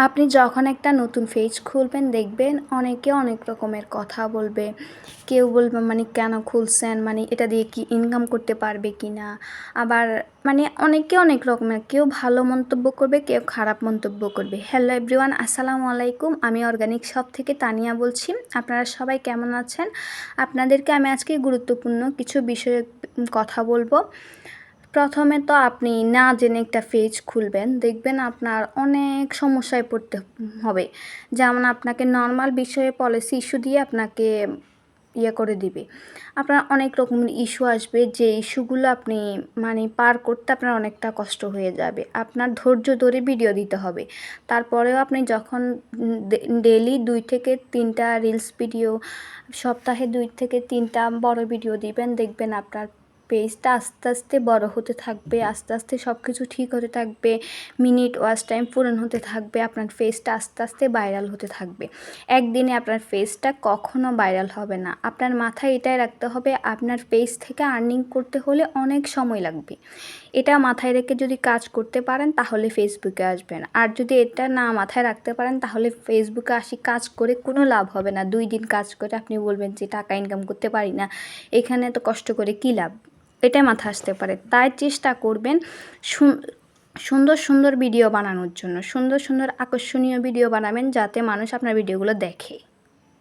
আপনি যখন একটা নতুন পেজ খুলবেন দেখবেন অনেকে অনেক রকমের কথা বলবে। কেউ বলবে কেন খুলছেন? এটা দিয়ে কি ইনকাম করতে পারবে কিনা? আবার অনেকে অনেক রকমের কেউ ভালো মন্তব্য করবে, কেউ খারাপ মন্তব্য করবে। হ্যালো এভরিওয়ান, আসসালামু আলাইকুম। আমি অর্গানিক শপ থেকে তানিয়া বলছি। আপনারা সবাই কেমন আছেন? আপনাদেরকে আমি আজকে গুরুত্বপূর্ণ কিছু বিষয়ে কথা বলবো। প্রথমে তো আপনি না জেনে একটা পেজ খুলবেন, দেখবেন আপনার অনেক সমস্যায় পড়তে হবে। যেমন আপনাকে নর্মাল বিষয়ে পলিসি ইস্যু দিয়ে আপনাকে করে দিবে। আপনার অনেক রকমের ইস্যু আসবে, যে ইস্যুগুলো আপনি পার করতে আপনার অনেকটা কষ্ট হয়ে যাবে। আপনার ধৈর্য ধরে ভিডিও দিতে হবে। তারপরেও আপনি যখন ডেইলি 2 থেকে 3টা রিলস ভিডিও, সপ্তাহে 2 থেকে 3টা বড় ভিডিও দিবেন, দেখবেন আপনার পেজটা আস্তে আস্তে বড় হতে থাকবে, আস্তে আস্তে সব কিছু ঠিক হতে থাকবে, মিনিট ওয়াচ টাইম পূরণ হতে থাকবে, আপনার পেজটা আস্তে আস্তে ভাইরাল হতে থাকবে। একদিনে আপনার পেজটা কখনো ভাইরাল হবে না। আপনার মাথায় এটাই রাখতে হবে, আপনার পেজ থেকে আর্নিং করতে হলে অনেক সময় লাগবে। এটা মাথায় রেখে যদি কাজ করতে পারেন তাহলে ফেসবুকে আসবেন। আর যদি এটা না মাথায় রাখতে পারেন তাহলে ফেসবুকে কাজ করে কোনো লাভ হবে না। 2 দিন কাজ করে আপনি বলবেন যে টাকা ইনকাম করতে পারি না, এখানে তো কষ্ট করে কী লাভ? এটাই মাথায় আসতে পারে। তাই চেষ্টা করবেন সুন্দর সুন্দর ভিডিও বানানোর জন্য। সুন্দর সুন্দর আকর্ষণীয় ভিডিও বানাবেন যাতে মানুষ আপনার ভিডিওগুলো দেখে।